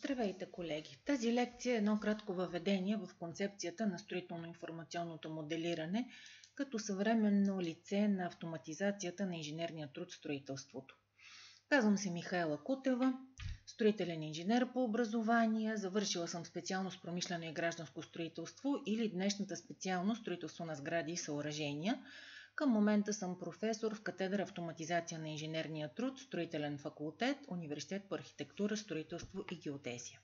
Здравейте, колеги! В тази лекция е едно кратко въведение в концепцията на строително-информационното моделиране като съвременно лице на автоматизацията на инженерния труд в строителството. Казвам се Михаела Кутева, строителен инженер по образование, завършила съм специалност промишлено и гражданско строителство или днешната специалност строителство на сгради и съоръжения. Към момента съм професор в катедра автоматизация на инженерния труд, строителен факултет, Университет по архитектура, строителство и геодезия.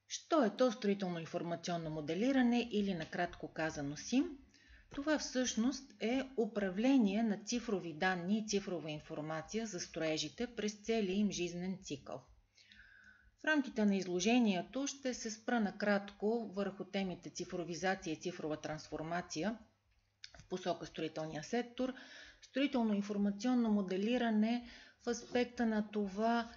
Що е то строително-информационно моделиране или накратко казано СИМ? Това всъщност е управление на цифрови данни и цифрова информация за строежите през целия им жизнен цикъл. В рамките на изложението ще се спра накратко върху темите цифровизация и цифрова трансформация в посока строителния сектор, строително-информационно моделиране в аспекта на това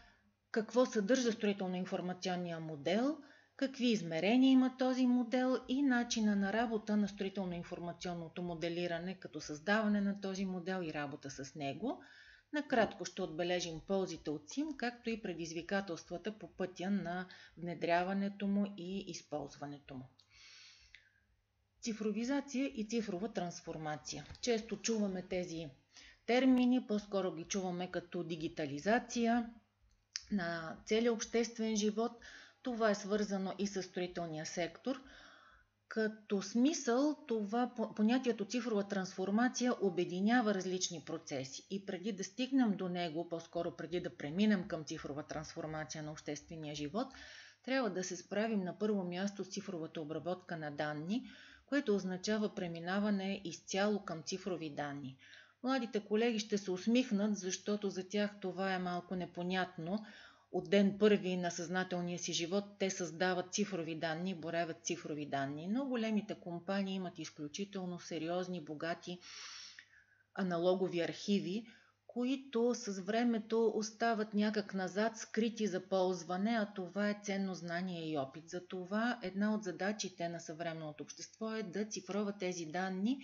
какво съдържа строително-информационния модел, какви измерения има този модел и начина на работа на строително-информационното моделиране като създаване на този модел и работа с него. Накратко ще отбележим ползите от СИМ, както и предизвикателствата по пътя на внедряването му и използването му. Цифровизация и цифрова трансформация. Често чуваме тези термини, по-скоро ги чуваме като дигитализация на целия обществен живот. Това е свързано и с строителния сектор. Като смисъл, това понятието цифрова трансформация обединява различни процеси и преди да стигнем до него, по-скоро преди да преминем към цифрова трансформация на обществения живот, трябва да се справим на първо място с цифровата обработка на данни, което означава преминаване изцяло към цифрови данни. Младите колеги ще се усмихнат, защото за тях това е малко непонятно. От ден първи на съзнателния си живот те създават цифрови данни, боравят цифрови данни, но големите компании имат изключително сериозни, богати аналогови архиви, които с времето остават някак назад, скрити за ползване, а това е ценно знание и опит. Затова една от задачите на съвременното общество е да цифрова тези данни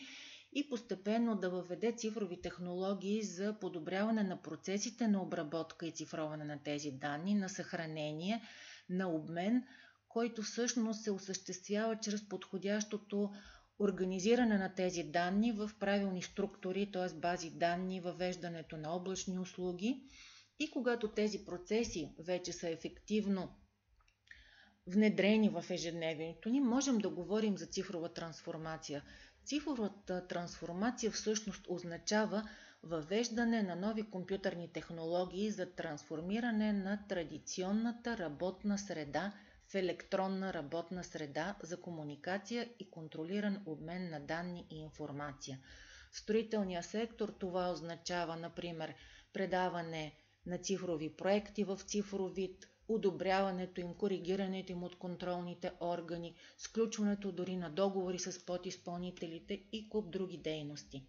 и постепенно да въведе цифрови технологии за подобряване на процесите на обработка и цифроване на тези данни, на съхранение, на обмен, който всъщност се осъществява чрез подходящото организиране на тези данни в правилни структури, т.е. бази данни, въвеждането на облачни услуги. И когато тези процеси вече са ефективно внедрени в ежедневието ни, можем да говорим за цифрова трансформация. Цифровата трансформация всъщност означава въвеждане на нови компютърни технологии за трансформиране на традиционната работна среда в електронна работна среда за комуникация и контролиран обмен на данни и информация. В строителния сектор това означава, например, предаване на цифрови проекти в цифров вид, одобряването им, коригирането им от контролните органи, сключването дори на договори с подизпълнителите и куп други дейности.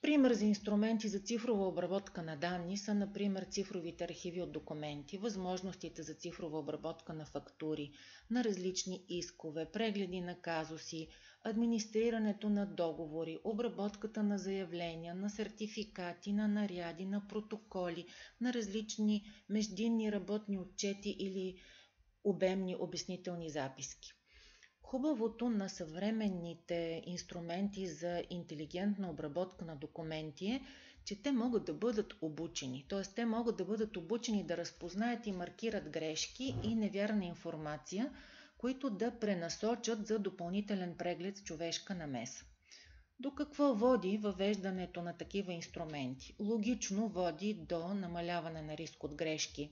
Пример за инструменти за цифрова обработка на данни са, например, цифровите архиви от документи, възможностите за цифрова обработка на фактури, на различни искове, прегледи на казуси, администрирането на договори, обработката на заявления, на сертификати, на наряди, на протоколи, на различни междинни работни отчети или обемни обяснителни записки. Хубавото на съвременните инструменти за интелигентна обработка на документи е, че те могат да бъдат обучени. Т.е. те могат да бъдат обучени да разпознаят и маркират грешки и невярна информация, които да пренасочат за допълнителен преглед с човешка намеса. До какво води въвеждането на такива инструменти? Логично води до намаляване на риск от грешки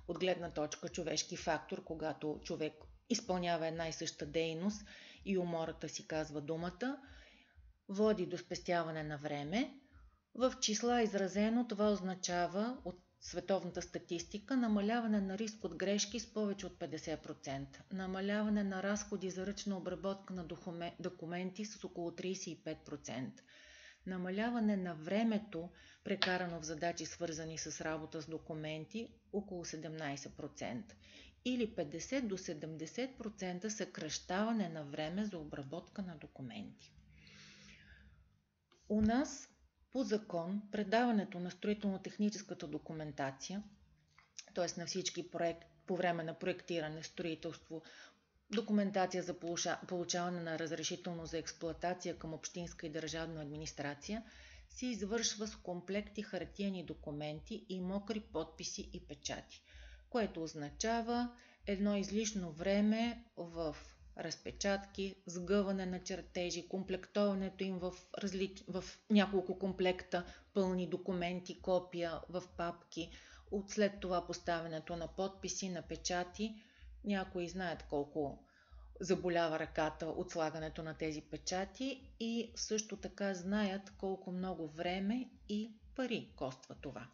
от гледна точка човешки фактор, когато човек изпълнява една и съща дейност и умората си казва думата, води до спестяване на време. В числа изразено това означава от световната статистика намаляване на риск от грешки с повече от 50%, намаляване на разходи за ръчна обработка на документи с около 35%, намаляване на времето, прекарано в задачи свързани с работа с документи, около 17%. Или 50 до 70% съкращаване на време за обработка на документи. У нас по закон предаването на строително-техническата документация т.е. на всички по време на проектиране, строителство, документация за получаване на разрешително за експлоатация към общинска и държавна администрация, се извършва с комплекти хартиени документи и мокри подписи и печати, което означава едно излишно време в разпечатки, сгъване на чертежи, комплектоването им в няколко комплекта, пълни документи, копия в папки, след това поставянето на подписи, на печати. Някои знаят колко заболява ръката от слагането на тези печати и също така знаят колко много време и пари коства това.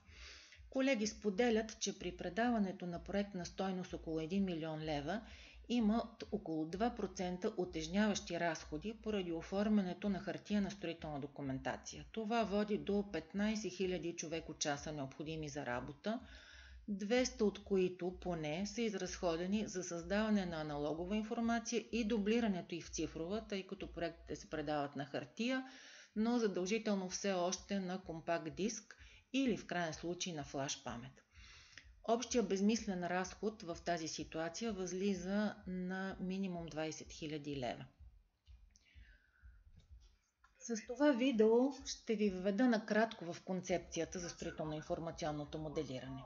Колеги споделят, че при предаването на проект на стойност около 1 милион лева има около 2% утежняващи разходи поради оформянето на хартиена строителна документация. Това води до 15 000 човекочаса необходими за работа, 200 от които поне са изразходени за създаване на аналогова информация и дублирането й в цифрова, тъй като проектите се предават на хартия, но задължително все още на компакт диск или в крайен случай на флаш памет. Общия безмислен разход в тази ситуация възлиза на минимум 20 000 лева. С това видео ще ви въведа накратко в концепцията за строително-информационното моделиране.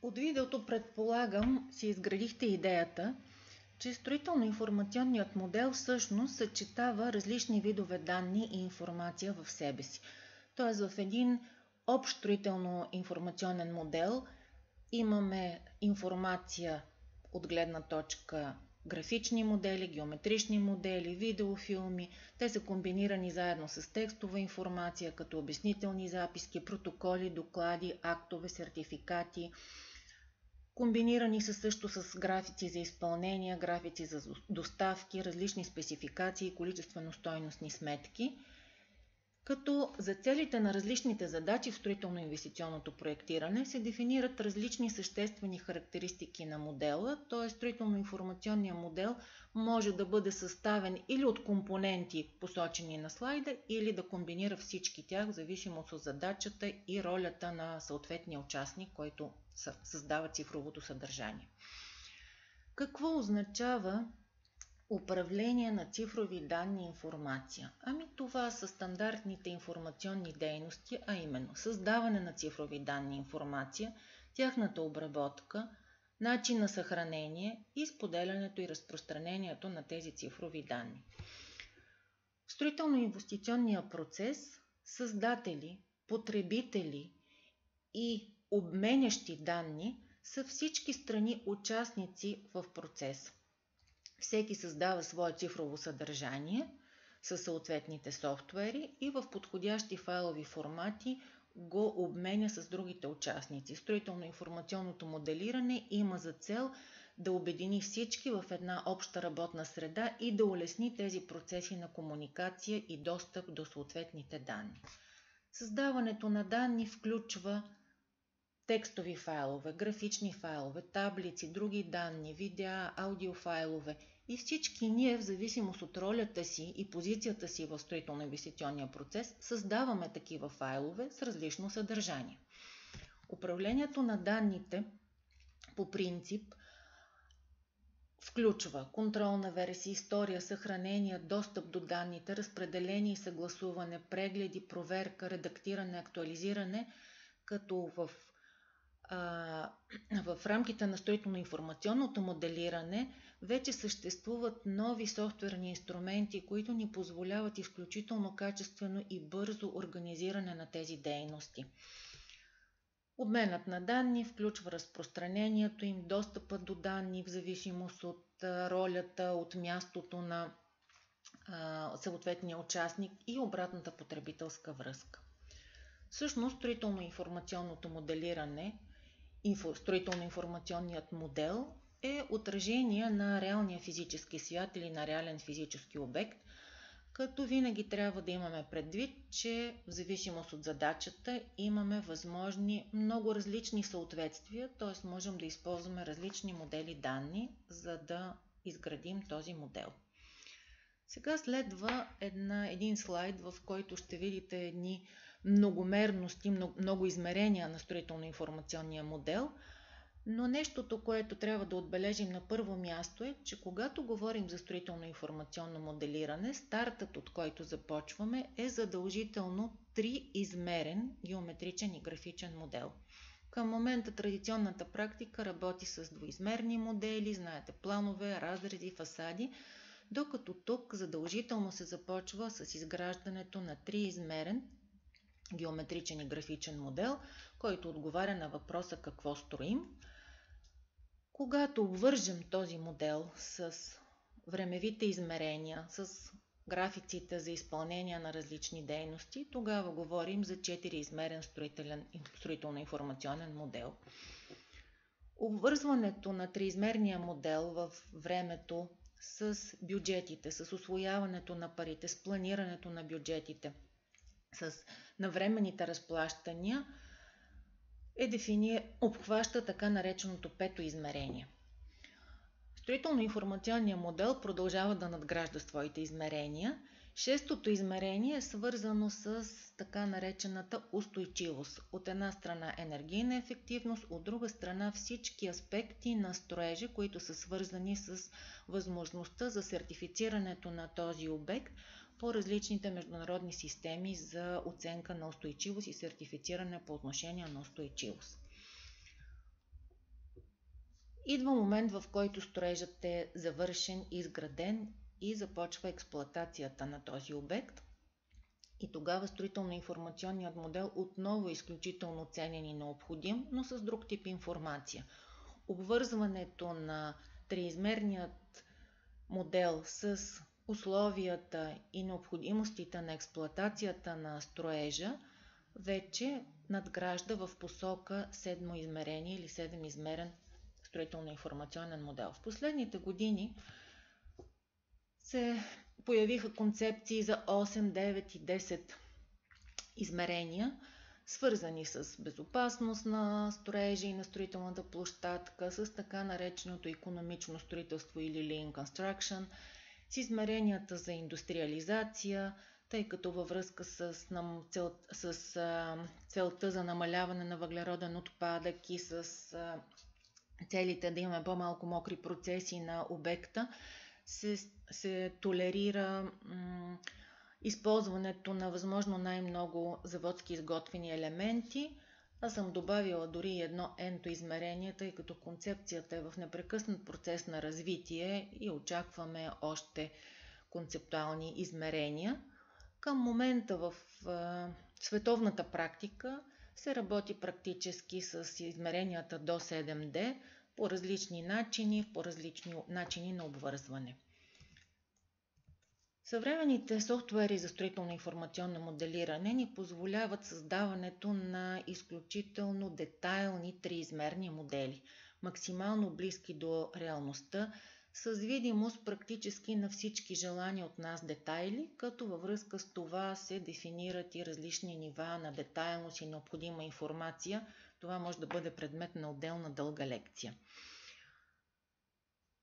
От видеото предполагам си изградихте идеята, че строително-информационният модел всъщност съчетава различни видове данни и информация в себе си. Тоест в един общ строително-информационен модел имаме информация от гледна точка графични модели, геометрични модели, видеофилми. Те са комбинирани заедно с текстова информация, като обяснителни записки, протоколи, доклади, актове, сертификати. Комбинирани са също с графици за изпълнение, графици за доставки, различни спецификации, количествено-стойностни сметки, като за целите на различните задачи в строително-инвестиционното проектиране се дефинират различни съществени характеристики на модела, т.е. строително-информационният модел може да бъде съставен или от компоненти, посочени на слайда, или да комбинира всички тях в зависимост от задачата и ролята на съответния участник, който създава цифровото съдържание. Какво означава управление на цифрови данни и информация? Това са стандартните информационни дейности, а именно създаване на цифрови данни и информация, тяхната обработка, начин на съхранение и споделянето и разпространението на тези цифрови данни. В строително-инвестиционния процес създатели, потребители и обменящи данни са всички страни участници в процеса. Всеки създава свое цифрово съдържание със съответните софтуери и в подходящи файлови формати го обменя с другите участници. Строително-информационното моделиране има за цел да обедини всички в една обща работна среда и да улесни тези процеси на комуникация и достъп до съответните данни. Създаването на данни включва текстови файлове, графични файлове, таблици, други данни, видеа, аудиофайлове и всички ние, в зависимост от ролята си и позицията си в строително-инвестиционния процес, създаваме такива файлове с различно съдържание. Управлението на данните по принцип включва контролна версия, история, съхранение, достъп до данните, разпределение и съгласуване, прегледи, проверка, редактиране, актуализиране, като в рамките на строително-информационното моделиране вече съществуват нови софтуерни инструменти, които ни позволяват изключително качествено и бързо организиране на тези дейности. Обменът на данни включва разпространението им, достъпът до данни в зависимост от ролята, от мястото на съответния участник и обратната потребителска връзка. Всъщност, строително-информационното моделиране, строително-информационният модел е отражение на реалния физически свят или на реален физически обект, като винаги трябва да имаме предвид, че в зависимост от задачата имаме възможни много различни съответствия, т.е. можем да използваме различни модели данни, за да изградим този модел. Сега следва един слайд, в който ще видите едни многомерности, много измерения на строително-информационния модел, но нещото, което трябва да отбележим на първо място е, че когато говорим за строително-информационно моделиране, стартът, от който започваме, е задължително триизмерен геометричен и графичен модел. Към момента традиционната практика работи с двоизмерни модели, знаете, планове, разрези, фасади, докато тук задължително се започва с изграждането на триизмерен геометричен и графичен модел, който отговаря на въпроса какво строим. Когато обвържем този модел с времевите измерения, с графиците за изпълнение на различни дейности, тогава говорим за 4-измерен строително-информационен модел. Обвързването на триизмерния модел в времето с бюджетите, с усвояването на парите, с планирането на бюджетите, с навременните разплащания обхваща така нареченото пето измерение. Строително-информационният модел продължава да надгражда своите измерения. Шестото измерение е свързано с така наречената устойчивост. От една страна енергийна ефективност, от друга страна всички аспекти на строежа, които са свързани с възможността за сертифицирането на този обект по различните международни системи за оценка на устойчивост и сертифициране по отношение на устойчивост. Идва момент, в който строежът е завършен, изграден и започва експлоатацията на този обект. И тогава строително-информационният модел отново е изключително ценен и необходим, но с друг тип информация. Обвързването на триизмерният модел с условията и необходимостите на експлоатацията на строежа вече надгражда в посока седмо измерение или седемизмерен строително-информационен модел. В последните години се появиха концепции за 8, 9 и 10 измерения, свързани с безопасност на строежа и на строителната площадка, с така нареченото икономично строителство или Lean Construction, с измеренията за индустриализация, тъй като във връзка с целта за намаляване на въглероден отпадък и с целите да имаме по-малко мокри процеси на обекта, се толерира използването на възможно най-много заводски изготвени елементи. Аз съм добавила дори едно n-то измерение, тъй като концепцията е в непрекъснат процес на развитие и очакваме още концептуални измерения. Към момента в световната практика се работи практически с измеренията до 7D по различни начини, по различни начини на обвързване. Съвременните софтуери за строително-информационно моделиране ни позволяват създаването на изключително детайлни триизмерни модели, максимално близки до реалността, с видимост практически на всички желани от нас детайли, като във връзка с това се дефинират и различни нива на детайлност и необходима информация. Това може да бъде предмет на отделна дълга лекция.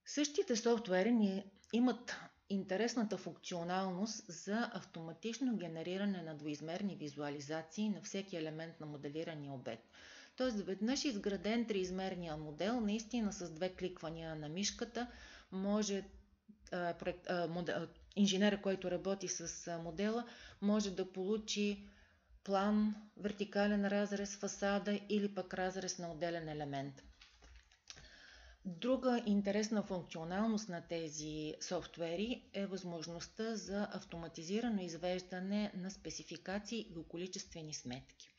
Същите софтуери ни имат интересната функционалност за автоматично генериране на двоизмерни визуализации на всеки елемент на моделирания обект. Тоест, веднъж изграден триизмерния модел, наистина с две кликвания на мишката, може инженера, който работи с модела, може да получи план, вертикален разрез, фасада или пък разрез на отделен елемент. Друга интересна функционалност на тези софтуери е възможността за автоматизирано извеждане на спецификации и количествени сметки.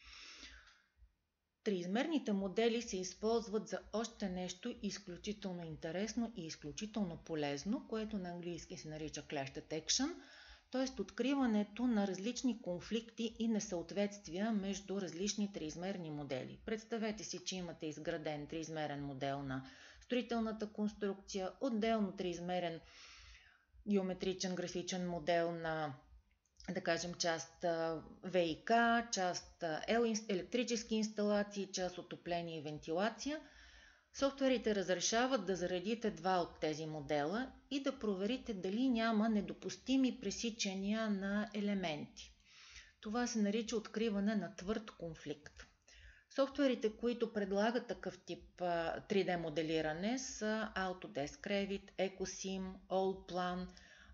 Триизмерните модели се използват за още нещо изключително интересно и изключително полезно, което на английски се нарича Clash Detection, т.е. откриването на различни конфликти и несъответствия между различни триизмерни модели. Представете си, че имате изграден триизмерен модел на строителната конструкция, отделно триизмерен геометричен графичен модел на, да кажем, част ВИК, част електрически инсталации, част отопление и вентилация. Софтуерите разрешават да заредите два от тези модела и да проверите дали няма недопустими пресичания на елементи. Това се нарича откриване на твърд конфликт. Софтуерите, които предлагат такъв тип 3D моделиране са Autodesk Revit, EcoSim, Allplan,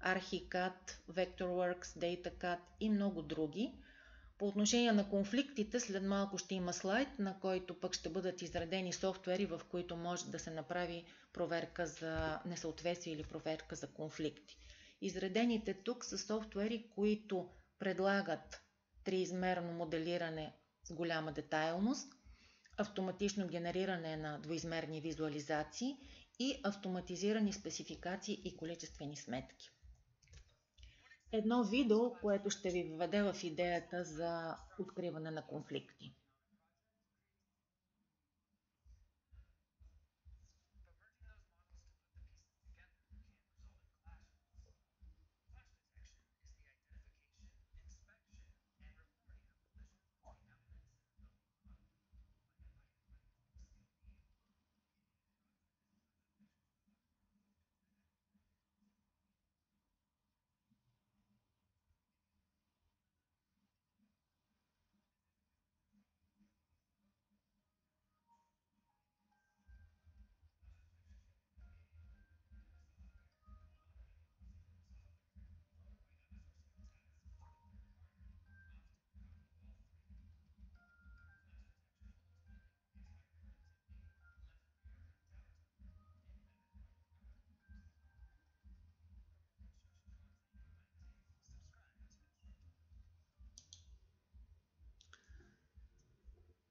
Archicad, Vectorworks, DataCAD и много други. По отношение на конфликтите, след малко ще има слайд, на който пък ще бъдат изредени софтуери, в които може да се направи проверка за несъответствие или проверка за конфликти. Изредените тук са софтуери, които предлагат триизмерно моделиране с голяма детайлност, автоматично генериране на двоизмерни визуализации и автоматизирани спецификации и количествени сметки. Едно видео, което ще ви введе в идеята за откриване на конфликти.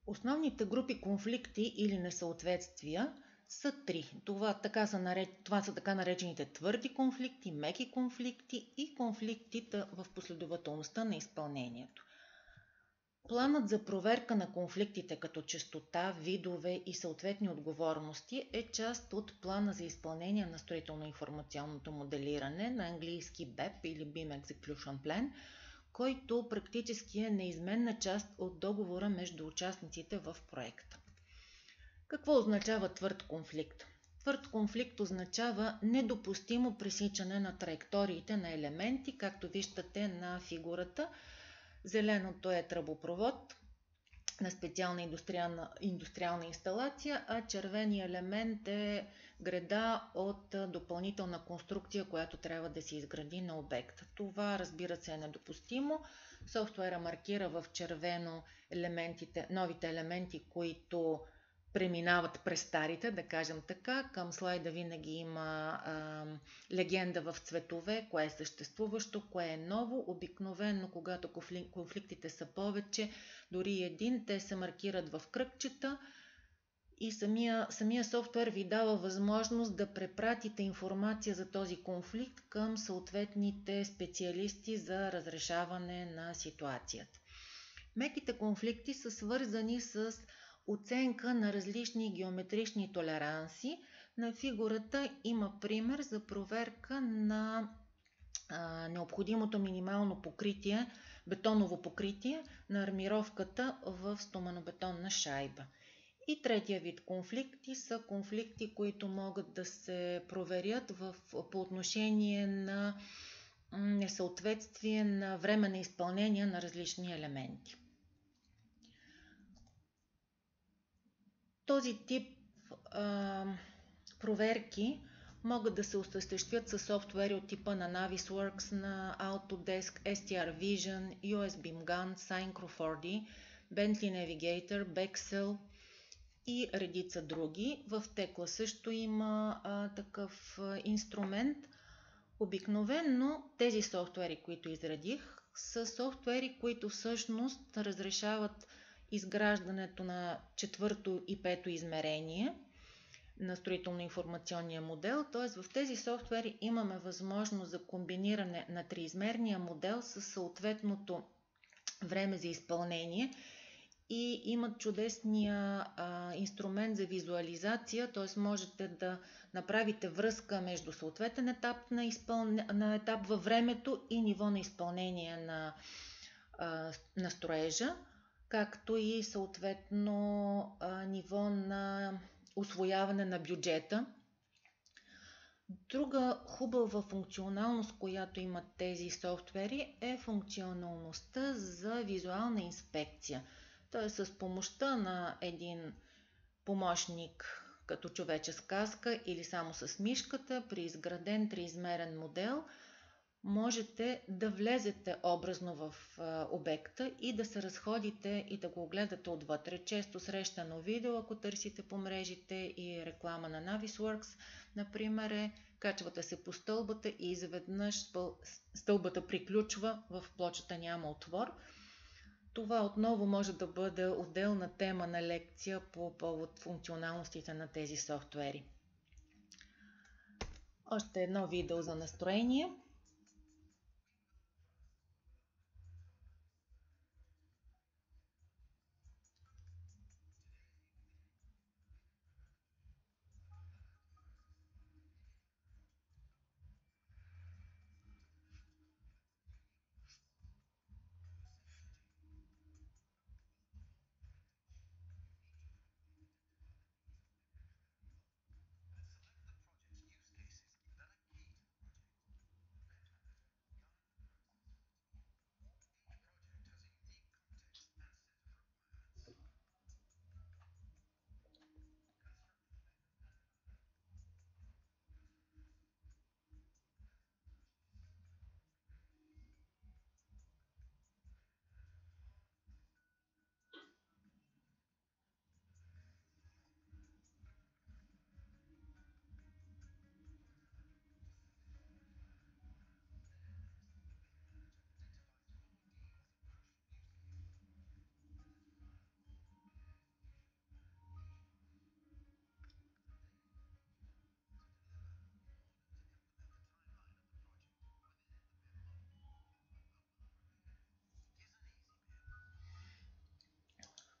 Основните групи конфликти или несъответствия са три. Това са така наречените твърди конфликти, меки конфликти и конфликтите в последователността на изпълнението. Планът за проверка на конфликтите като честота, видове и съответни отговорности е част от плана за изпълнение на строително-информационното моделиране, на английски BEP или BIM Execution Plan, който практически е неизменна част от договора между участниците в проекта. Какво означава твърд конфликт? Твърд конфликт означава недопустимо пресичане на траекториите на елементи, както виждате на фигурата. Зеленото е тръбопровод на специална индустриална инсталация, а червеният елемент е греда от допълнителна конструкция, която трябва да се изгради на обекта. Това, разбира се, е недопустимо. Софтуера маркира в червено новите елементи, които преминават през старите, да кажем така. Към слайда винаги има легенда в цветове, кое е съществуващо, кое е ново. Обикновено, когато конфликтите са повече, дори един, те се маркират в кръгчета и самия софтуер ви дава възможност да препратите информация за този конфликт към съответните специалисти за разрешаване на ситуацията. Меките конфликти са свързани с оценка на различни геометрични толеранси. На фигурата има пример за проверка на необходимото минимално покритие, бетоново покритие на армировката в стоманобетонна шайба. И третия вид конфликти са конфликти, които могат да се проверят по отношение на несъответствие на време на изпълнение на различни елементи. Този тип проверки могат да се осъществят със софтуери от типа на Navisworks, на Autodesk, STR Vision, USB Gun, Syncro4D, Bentley Navigator, Bexel и редица други. В Tekla също има такъв инструмент. Обикновено тези софтуери, които изредих, са софтуери, които всъщност разрешават изграждането на четвърто и пето измерение на строително-информационния модел. Т.е. в тези софтуери имаме възможност за комбиниране на триизмерния модел с съответното време за изпълнение и имат чудесния инструмент за визуализация, т.е. можете да направите връзка между съответен етап на етап във времето и ниво на изпълнение на строежа, както и съответно ниво на усвояване на бюджета. Друга хубава функционалност, която имат тези софтуери, е функционалността за визуална инспекция. Т.е. с помощта на един помощник като човече с каска или само с мишката при изграден триизмерен модел можете да влезете образно в обекта и да се разходите и да го гледате отвътре. Често срещано видео, ако търсите по мрежите и реклама на Navisworks, например, качвате се по стълбата и изведнъж стълбата приключва, в плочата няма отвор. Това отново може да бъде отделна тема на лекция по повод функционалностите на тези софтуери. Още едно видео за настроение.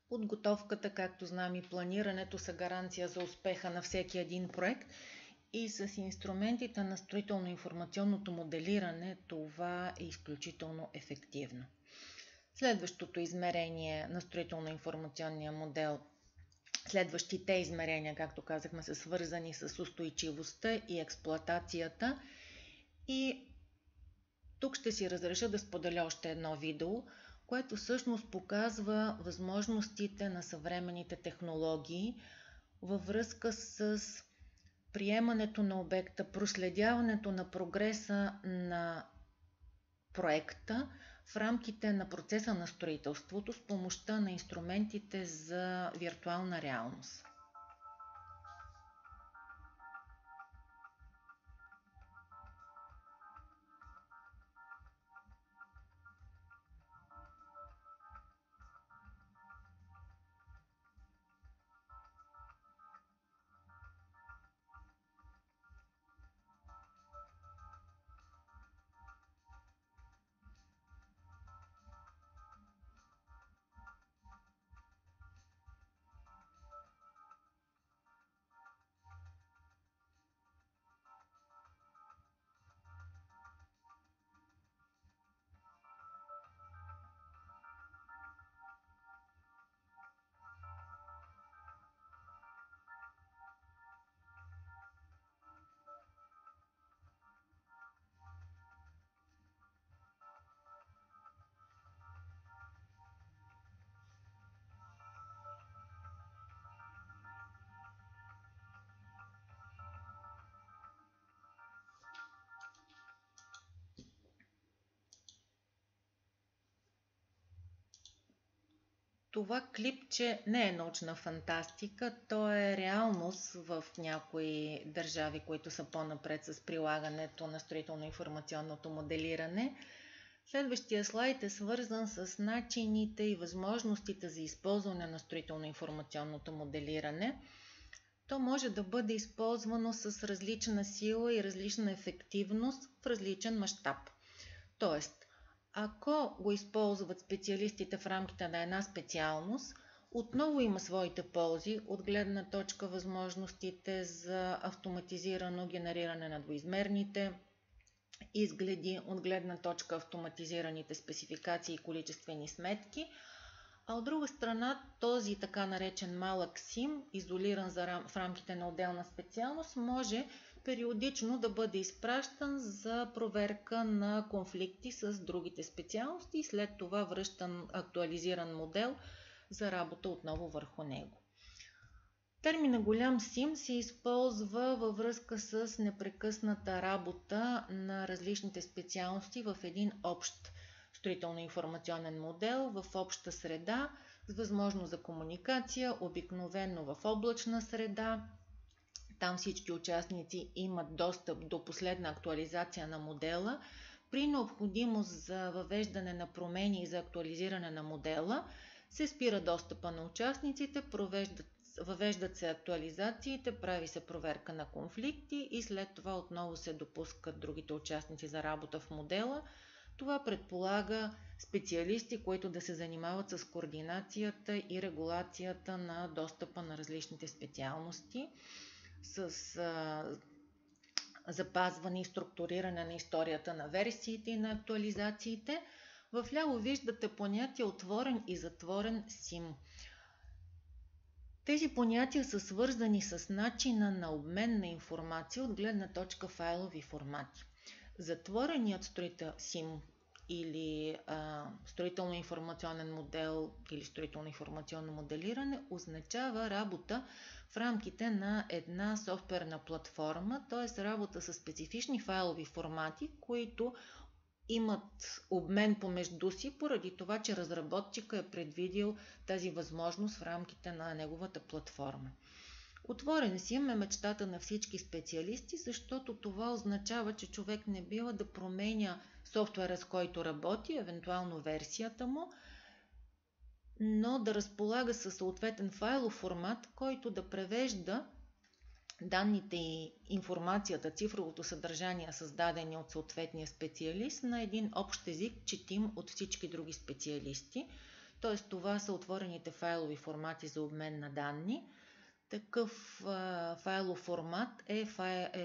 Подготовката, както знам, и планирането са гаранция за успеха на всеки един проект и с инструментите на строително-информационното моделиране това е изключително ефективно. Следващото измерение на строително-информационния модел, следващите измерения, както казахме, са свързани с устойчивостта и експлоатацията. И тук ще си разреша да споделя още едно видео, което всъщност показва възможностите на съвременните технологии във връзка с приемането на обекта, проследяването на прогреса на проекта в рамките на процеса на строителството с помощта на инструментите за виртуална реалност. това клипче не е научна фантастика, то е реалност в някои държави, които са по-напред с прилагането на строително-информационното моделиране. Следващия слайд е свързан с начините и възможностите за използване на строително-информационното моделиране. То може да бъде използвано с различна сила и различна ефективност в различен мащаб. Тоест, ако го използват специалистите в рамките на една специалност, отново има своите ползи от гледна точка възможностите за автоматизирано генериране на двоизмерните изгледи, от гледна точка автоматизираните спецификации и количествени сметки, а от друга страна този така наречен малък сим, изолиран в рамките на отделна специалност, може периодично да бъде изпращан за проверка на конфликти с другите специалности и след това връщан актуализиран модел за работа отново върху него. Термина голям сим се използва във връзка с непрекъсната работа на различните специалности в един общ строително-информационен модел в обща среда с възможност за комуникация, обикновено в облачна среда. Там всички участници имат достъп до последна актуализация на модела. При необходимост за въвеждане на промени и за актуализиране на модела се спира достъпа на участниците, въвеждат се актуализациите, прави се проверка на конфликти и след това отново се допускат другите участници за работа в модела. Това предполага специалисти, които да се занимават с координацията и регулацията на достъпа на различните специалности, с запазване и структуриране на историята на версиите и на актуализациите. Вляво виждате понятие отворен и затворен сим. Тези понятия са свързани с начина на обмен на информация от гледна точка файлови формати. Затвореният SIM или строително-информационен модел или строително-информационно моделиране означава работа в рамките на една софтуерна платформа, т.е. работа с специфични файлови формати, които имат обмен помежду си, поради това, че разработчика е предвидил тази възможност в рамките на неговата платформа. Отворен SIM е мечтата на всички специалисти, защото това означава, че човек не бива да променя софтуера, с който работи, евентуално версията му, но да разполага със съответен файлов формат, който да превежда данните и информацията, цифровото съдържание, създадени от съответния специалист, на един общ език, четим от всички други специалисти. Т.е. това са отворените файлови формати за обмен на данни. Такъв файлов формат е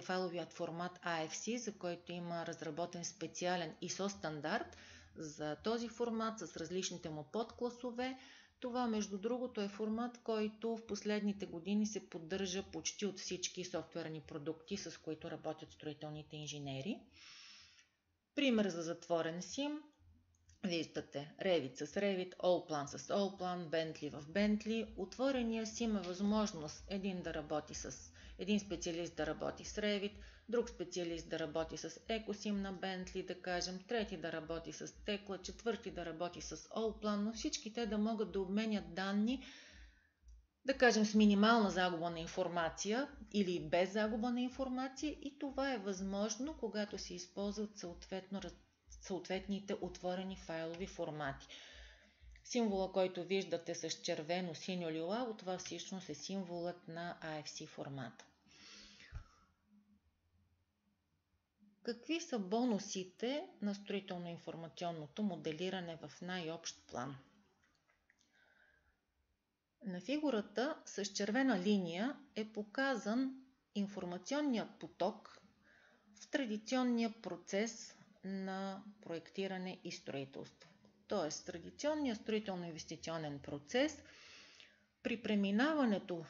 файловият формат AFC, за който има разработен специален ISO стандарт за този формат с различните му подкласове. Това, между другото, е формат, който в последните години се поддържа почти от всички софтуерни продукти, с които работят строителните инженери. Пример за затворен SIM. Виждате Revit с Revit, Allplan с Allplan, Bentley в Bentley. Отворения SIM е възможност един специалист да работи с Revit, друг специалист да работи с EcoSIM на Bentley, да кажем, трети да работи с Tekla, четвърти да работи с Allplan, но всички те да могат да обменят данни, да кажем, с минимална загуба на информация или без загуба на информация, и това е възможно, когато се използват съответните отворени файлови формати. Символа, който виждате с червено, синьо, лилаво, това всъщност е символът на AFC формата. Какви са бонусите на строително-информационното моделиране в най-общ план? На фигурата с червена линия е показан информационният поток в традиционния процес на проектиране и строителство. Тоест, традиционният строително-инвестиционен процес при преминаването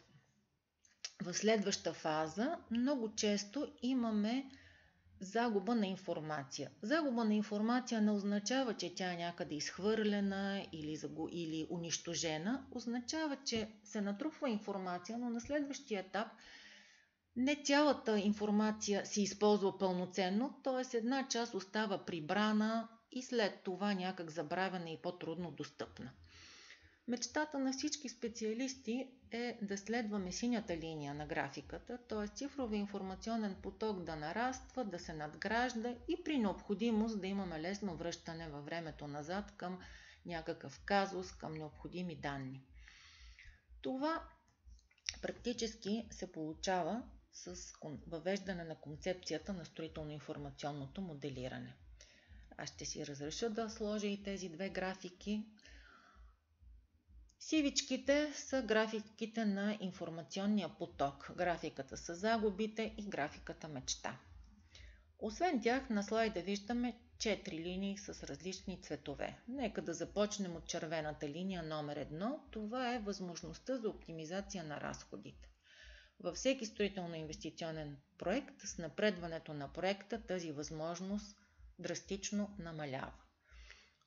в следваща фаза много често имаме загуба на информация. Загуба на информация не означава, че тя е някъде изхвърлена или унищожена. Означава, че се натрупва информация, но на следващия етап не цялата информация се използва пълноценно, т.е. една част остава прибрана и след това някак забравена и по-трудно достъпна. Мечтата на всички специалисти е да следваме синята линия на графиката, т.е. цифровия информационен поток да нараства, да се надгражда и при необходимост да имаме лесно връщане във времето назад към някакъв казус, към необходими данни. Това практически се получава с въвеждане на концепцията на строително-информационното моделиране. Аз ще си разреша да сложа и тези две графики. Сивичките са графиките на информационния поток, графиката с загубите и графиката мечта. Освен тях на слайда виждаме 4 линии с различни цветове. Нека да започнем от червената линия номер 1. Това е възможността за оптимизация на разходите. Във всеки строително-инвестиционен проект с напредването на проекта тази възможност драстично намалява.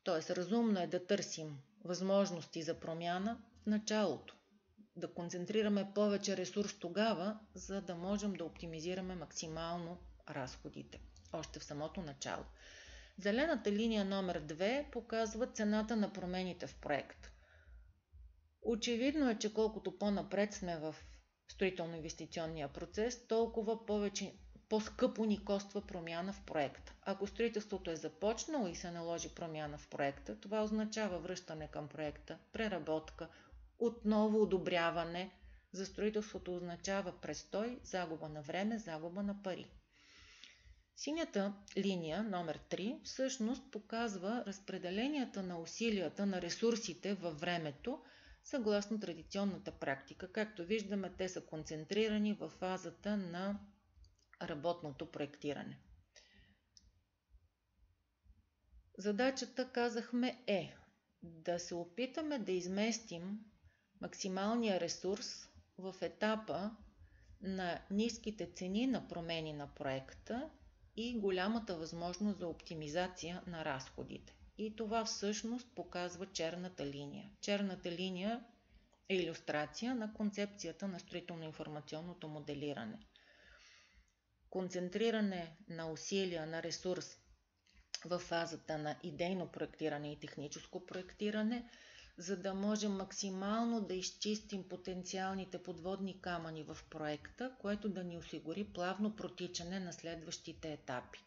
Тоест разумно е да търсим възможности за промяна в началото, да концентрираме повече ресурс тогава, за да можем да оптимизираме максимално разходите, още в самото начало. Зелената линия номер 2 показва цената на промените в проект. Очевидно е, че колкото по-напред сме в строително-инвестиционния процес, толкова по-скъпо ни коства промяна в проекта. Ако строителството е започнало и се наложи промяна в проекта, това означава връщане към проекта, преработка, отново одобряване. За строителството означава престой, загуба на време, загуба на пари. Синята линия, номер 3, всъщност показва разпределенията на усилията, на ресурсите във времето, съгласно традиционната практика. Както виждаме, те са концентрирани в фазата на работното проектиране. Задачата, казахме, е да се опитаме да изместим максималния ресурс в етапа на ниските цени на промени на проекта и голямата възможност за оптимизация на разходите. И това всъщност показва черната линия. Черната линия е илюстрация на концепцията на строително-информационното моделиране. Концентриране на усилия, на ресурс в фазата на идейно проектиране и техническо проектиране, за да можем максимално да изчистим потенциалните подводни камъни в проекта, което да ни осигури плавно протичане на следващите етапи.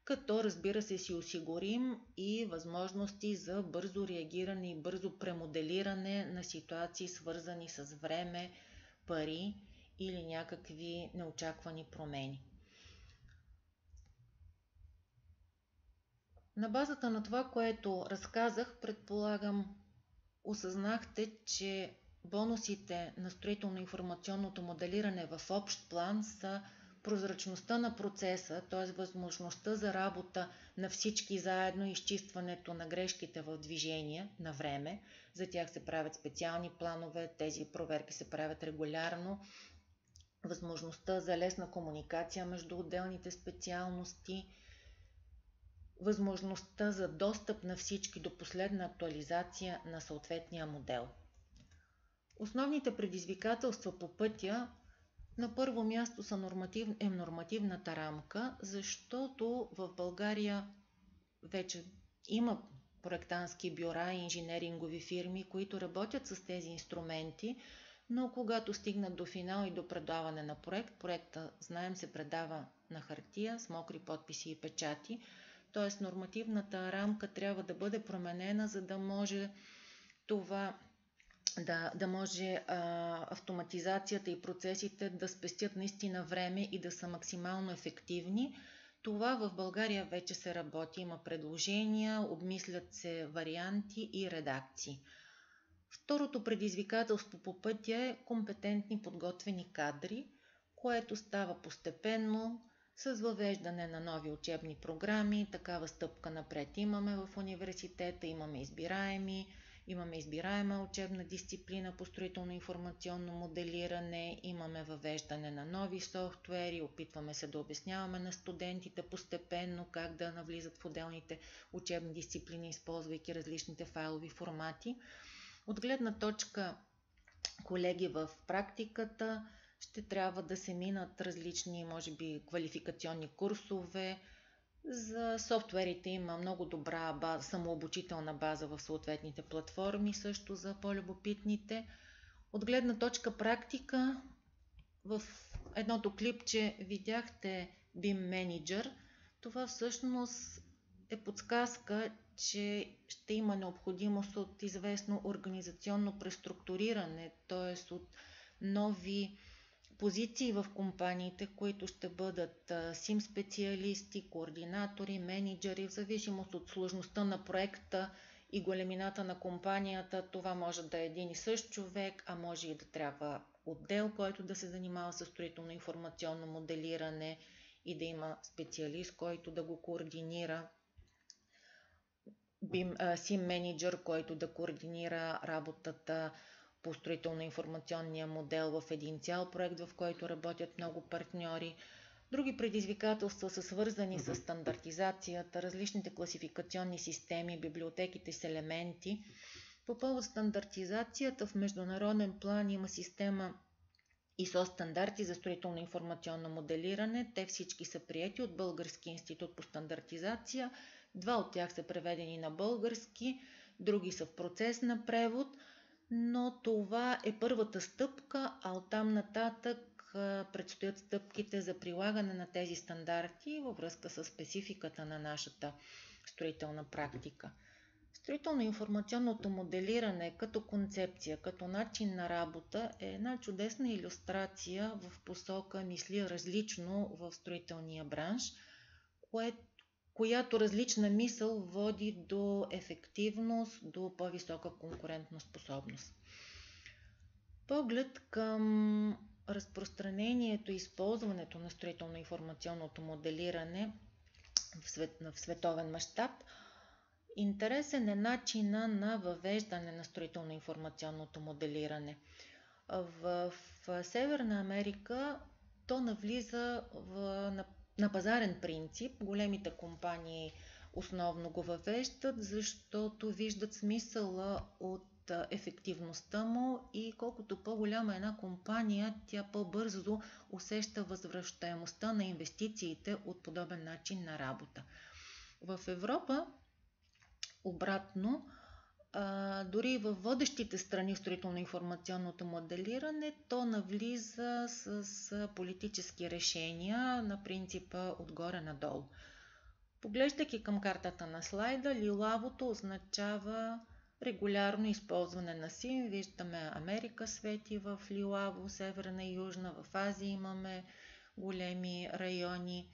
Като, разбира се, си осигурим и възможности за бързо реагиране и бързо премоделиране на ситуации, свързани с време, пари или някакви неочаквани промени. На базата на това, което разказах, предполагам, осъзнахте, че бонусите на строително-информационното моделиране в общ план са прозрачността на процеса, т.е. възможността за работа на всички заедно и изчистването на грешките в движение на време. За тях се правят специални планове, тези проверки се правят регулярно. Възможността за лесна комуникация между отделните специалности, възможността за достъп на всички до последна актуализация на съответния модел. Основните предизвикателства по пътя на първо място са нормативната рамка, защото в България вече има проектантски бюра и инженерингови фирми, които работят с тези инструменти, но когато стигнат до финал и до предаване на проекта, знаем, се предава на хартия с мокри подписи и печати, т.е. нормативната рамка трябва да бъде променена, за да може това да може автоматизацията и процесите да спестят наистина време и да са максимално ефективни. Това в България вече се работи, има предложения, обмислят се варианти и редакции. Второто предизвикателство по пътя е компетентни подготвени кадри, което става постепенно с въвеждане на нови учебни програми. Такава стъпка напред имаме в университета, имаме избираема учебна дисциплина по строително-информационно моделиране, имаме въвеждане на нови софтуери, опитваме се да обясняваме на студентите постепенно как да навлизат в отделните учебни дисциплини, използвайки различните файлови формати. От гледна точка, колеги, в практиката ще трябва да се минат различни, може би, квалификационни курсове, За софтуерите има много добра самообучителна база в съответните платформи, също за по-любопитните. От гледна точка практика, в едното клипче видяхте BIM Manager. Това всъщност е подсказка, че ще има необходимост от известно организационно преструктуриране, т.е. от нови позиции в компаниите, които ще бъдат SIM специалисти, координатори, менеджери, в зависимост от сложността на проекта и големината на компанията. Това може да е един и същ човек, а може и да трябва отдел, който да се занимава с строително-информационно моделиране и да има специалист, който да го координира. SIM менеджер, който да координира работата по строително-информационния модел в един цял проект, в който работят много партньори. Други предизвикателства са свързани с стандартизацията, различните класификационни системи, библиотеките с елементи. По повод стандартизацията в международен план има система ISO стандарти за строително-информационно моделиране. Те всички са приети от Български институт по стандартизация. 2 от тях са преведени на български, други са в процес на превод, но това е първата стъпка, а оттам нататък предстоят стъпките за прилагане на тези стандарти във връзка с спецификата на нашата строителна практика. Строително-информационното моделиране като концепция, като начин на работа е една чудесна илюстрация в посока мисли различно в строителния бранш, която различна мисъл води до ефективност, до по-висока конкурентоспособност. Поглед към разпространението и използването на строително-информационното моделиране в световен мащаб. Интересен е начина на въвеждане на строително-информационното моделиране. В Северна Америка то навлиза на пазарен принцип. Големите компании основно го въвеждат, защото виждат смисъла от ефективността му и колкото по-голяма е една компания, тя по-бързо усеща възвръщаемостта на инвестициите от подобен начин на работа. В Европа обратно, дори във водещите страни в строително-информационното моделиране, то навлиза с политически решения на принципа отгоре надолу. Поглеждайки към картата на слайда, лилавото означава регулярно използване на SIM. Виждаме Америка свети в лилаво, Северна и Южна, в Азия имаме големи райони.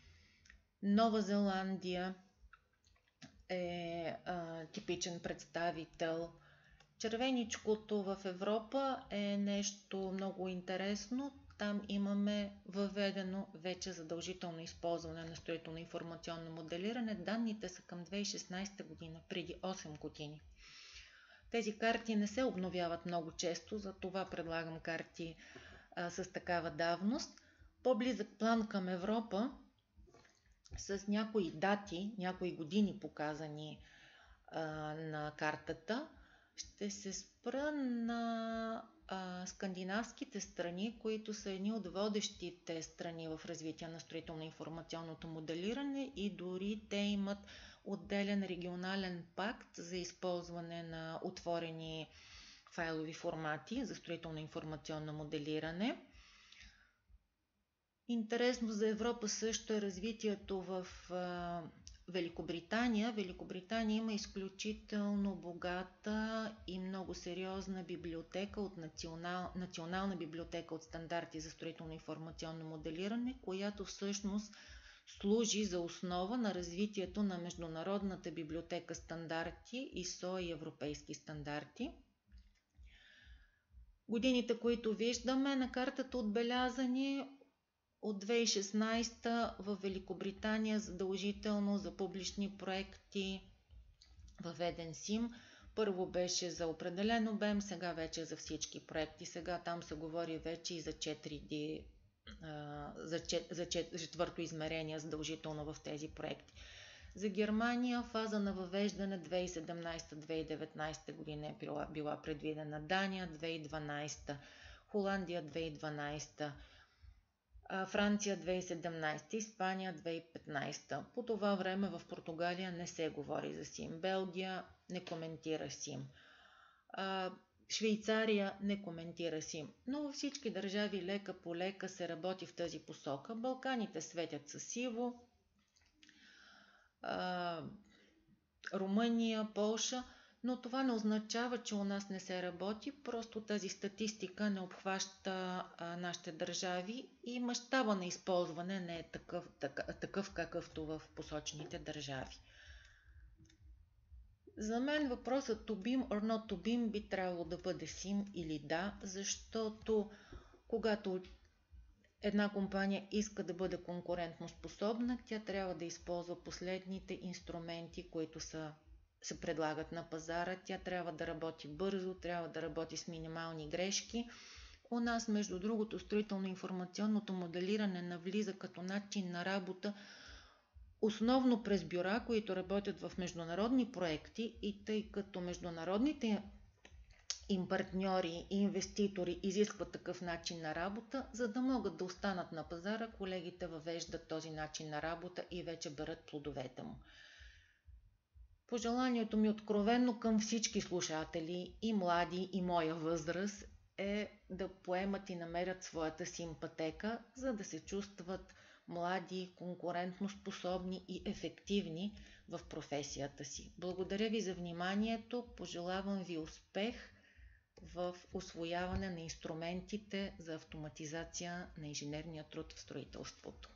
Нова Зеландия е типичен представител. Червеничкото в Европа е нещо много интересно. Там имаме въведено вече задължително използване на строително-информационно моделиране. Данните са към 2016 година, преди 8 години. Тези карти не се обновяват много често, затова предлагам карти с такава давност. По-близък план към Европа с някои дати, някои години показани на картата. Ще се спра на скандинавските страни, които са едни от водещите страни в развитие на строително-информационното моделиране и дори те имат отделен регионален пакт за използване на отворени файлови формати за строително-информационно моделиране. Интересно за Европа също е развитието в Великобритания. Великобритания има изключително богата и много сериозна библиотека от национална библиотека от стандарти за строително-информационно моделиране, която всъщност служи за основа на развитието на международната библиотека стандарти, ISO и европейски стандарти. Годините, които виждаме на картата отбелязани, от 2016 в Великобритания задължително за публични проекти въведен SIM. Първо беше за определен обем, сега вече за всички проекти. Сега там се говори вече и за 4D, за четвърто измерение задължително в тези проекти. За Германия фаза на въвеждане 2017-2019 година е била предвидена, Дания 2012, Холандия 2012, Франция 2017, Испания 2015. По това време в Португалия не се говори за СИМ. Белгия не коментира СИМ. Швейцария не коментира СИМ. Но във всички държави лека по лека се работи в тази посока. Балканите светят със сиво. Румъния, Полша, но това не означава, че у нас не се работи, просто тази статистика не обхваща нашите държави и мащаба на използване не е такъв какъвто в посочените държави. За мен въпросът to beam or not to beam би трябвало да бъде SIM или да, защото когато една компания иска да бъде конкурентно способна, тя трябва да използва последните инструменти, които се предлагат на пазара. Тя трябва да работи бързо, трябва да работи с минимални грешки. У нас, между другото, строително-информационното моделиране навлиза като начин на работа основно през бюра, които работят в международни проекти и тъй като международните им партньори и инвеститори изискват такъв начин на работа, за да могат да останат на пазара, колегите въвеждат този начин на работа и вече берат плодовете му. Пожеланието ми откровенно към всички слушатели, и млади, и моя възраст, е да поемат и намерят своята симпатека, за да се чувстват млади, конкурентно способни и ефективни в професията си. Благодаря ви за вниманието, пожелавам ви успех в усвояване на инструментите за автоматизация на инженерния труд в строителството.